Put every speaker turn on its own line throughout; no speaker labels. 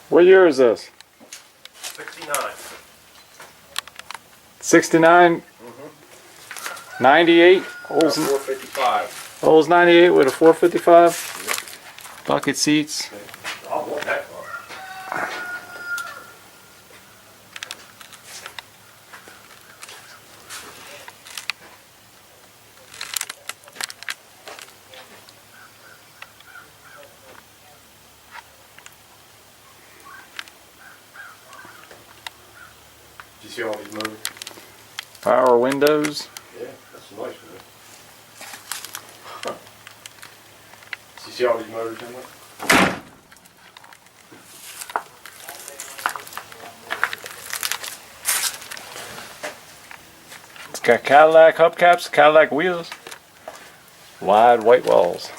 What year is this?
69.
69? 98? Olds
455.
98 with a 455? Bucket seats.
I want that car. Did you see all these motors?
Power windows.
Yeah, that's nice, man. Did you see all these motors in there?
It's got Cadillac hubcaps, Cadillac wheels. Wide white walls.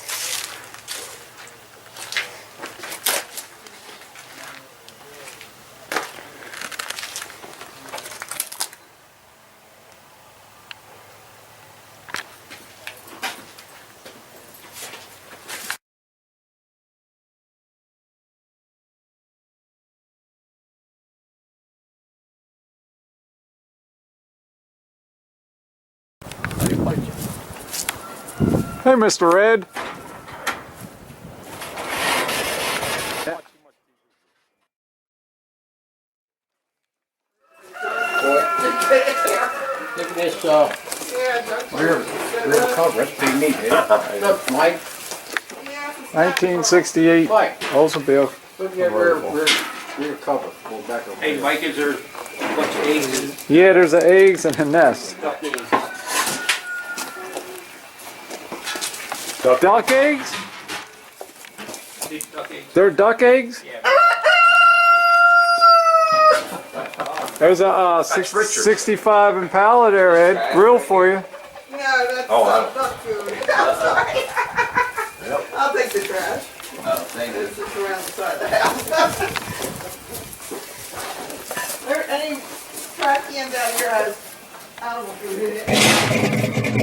Hey, Mr. Red.
Look at this rear cover. That's pretty neat. Look, Mike.
1968
Mike.
Oldsmobile.
Look at that rear cover. Go back over
Hey,
there.
Mike, is there a bunch of eggs in
Yeah, there's the eggs and a nest.
duck eggs?
Duck eggs?
These duck eggs?
They're duck eggs?
Yeah.
There's a
That's Richard.
65 Impala there, Ed. Grill for you.
No, that's
Oh,
duck food. I'm sorry. I'll take the trash.
Oh, thank you.
It's just around the side of the house. There any trash can down here has animal food in it.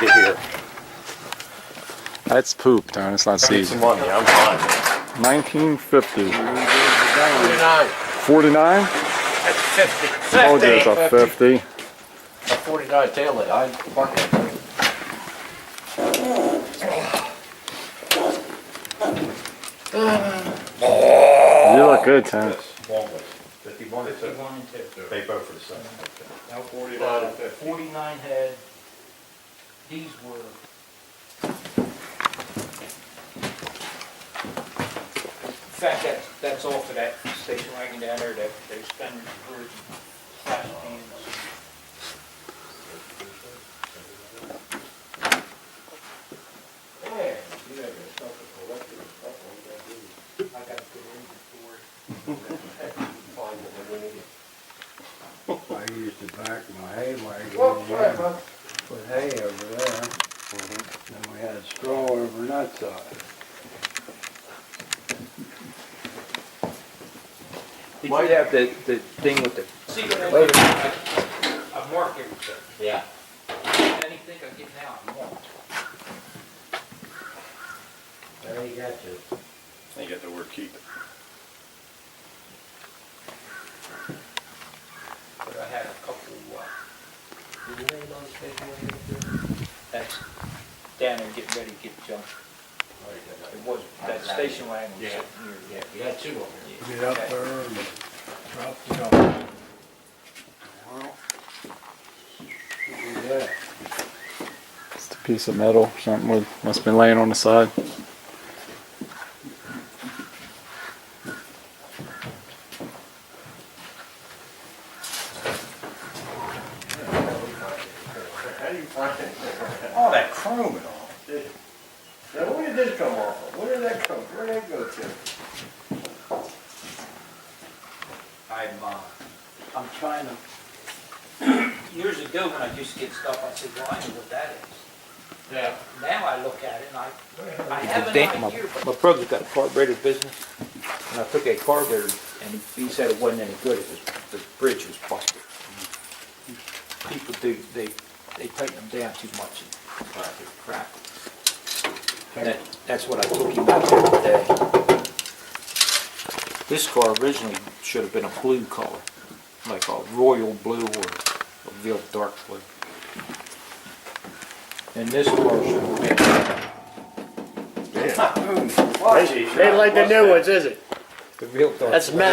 Get here. That's poop, Don. It's not
I need
seed.
some money, I'm fine.
1950.
49.
49?
That's 50.
Oh, there's a 50.
A 49 taillight. I park it.
You look good, Tim.
Yes, long list. 51 is it?
51 and 2.
They vote for the same.
Now
49 and 50.
49 had, these were. In fact, that's off of that station wagon down there, that they spend for flash cans.
Yeah, you have yourself a collector of stuff like that, do you?
I got a good inventory.
Find what we need.
I used to back my hay wagon
Whoops, sorry, bud.
put hay over there. Then we had straw over that side.
Did you have the thing with the? See what I did? I mark everything.
Yeah.
Anything I get now, I want.
There you got you.
You get the word keep it.
But I had a couple,
Did you name those station wagons?
that's down there getting ready to get jumped. It was, that station wagon was
Yeah.
sitting here.
Yeah, you got 2 of them.
Get up there and drop it off. Well, do that.
Just a piece of metal, something must have been laying on the side.
How do you find it?
All that chrome and all.
Now, where did this come off of? Where did that come, where did that go to?
I'm trying to, years ago when I used to get stuff, I said, well, I know what that is.
Yeah.
Now I look at it and I have an idea. My brother's got a carburetor business, and I took a carburetor, and he said it wasn't any good, it was, the bridge was busted. People do, they tighten them down too much and crap. That's what I took him out there today. This car originally should have been a blue color, like a royal blue or a real dark blue. And this car should have been
Ain't like the new ones, is it?
the real dark.
That's
blue.
metal.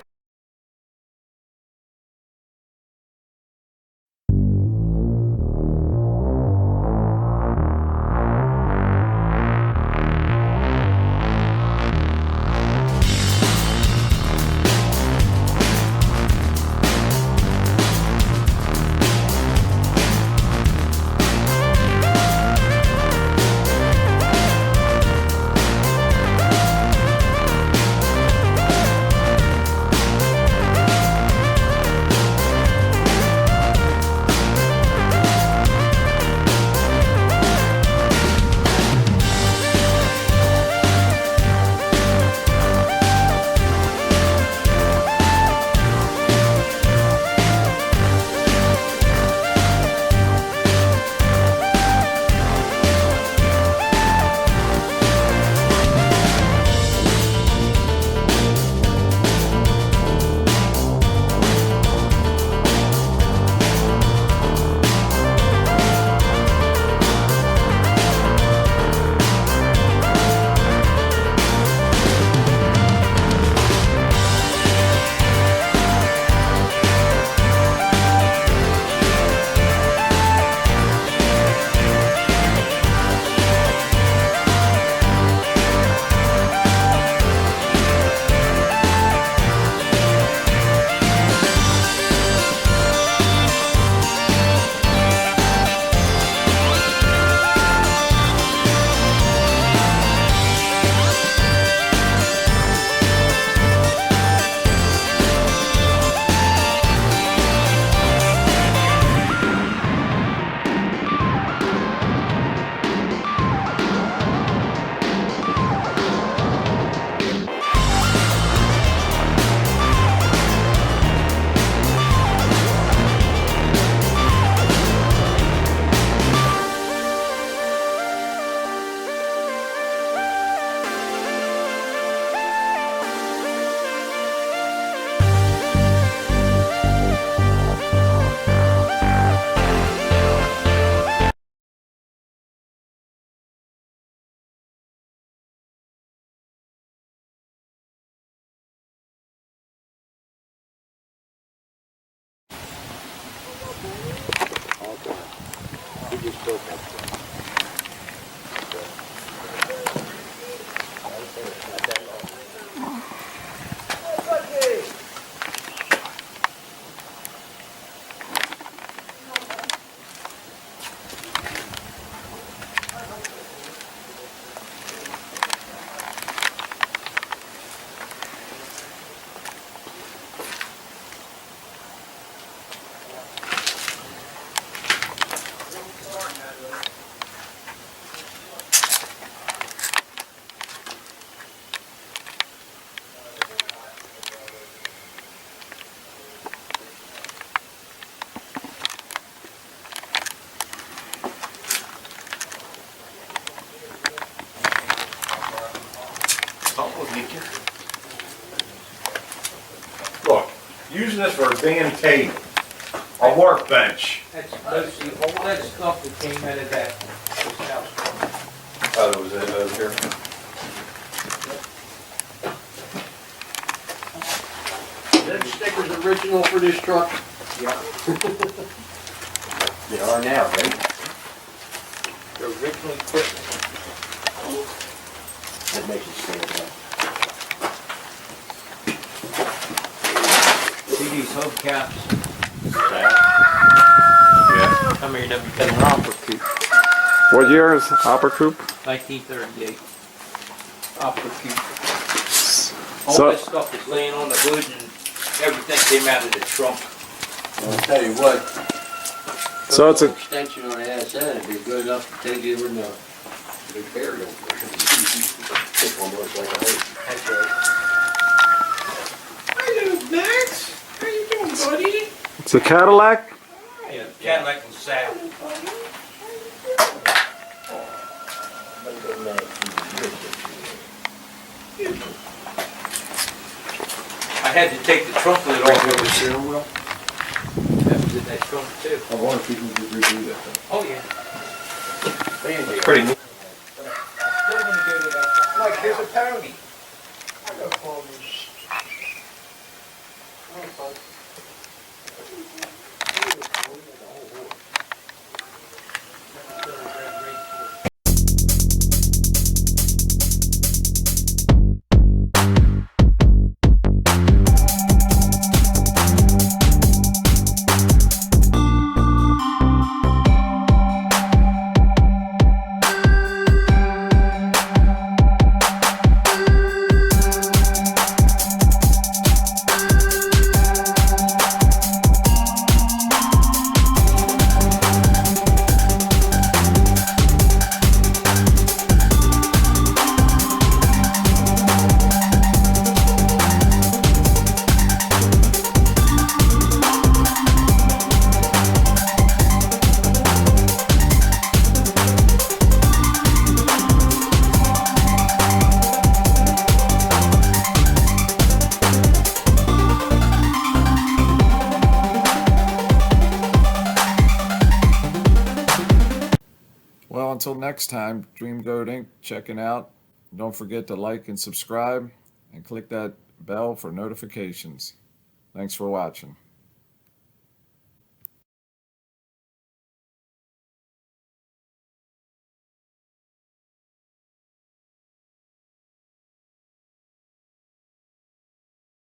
built that truck. Not that long.
Look, use this for a damn table, a workbench.
That's mostly, all that stuff that came out of that, this house.
Oh, that was it over here?
Them stickers original for this truck?
Yeah.
They are now, right?
The original equipment.
That makes it stand out.
See these hubcaps?
Yeah.
Come here, them been an opera coupe,
What year is Opera Coupe?
1938. Opera coupe. All
So-
this stuff is laying on the hood and everything came out of the trunk.
I'll tell you what.
So it's
put
a-
an extension on the ass end, it'd be good enough to take you in the burial. This one looks like a house.
That's right.
Hello, Max. How you doing, buddy?
It's a Cadillac?
Yeah, Cadillac and Salle. I had to take the trunk lid off. That was in that trunk too.
I wonder if people could redo that thing.
Oh, yeah.
Pretty neat.
Still gonna go to that. Like, there's a pony.
Well, until next time, Dreamgoatinc checking out. Don't forget to like and subscribe and click that bell for notifications. Thanks for watching.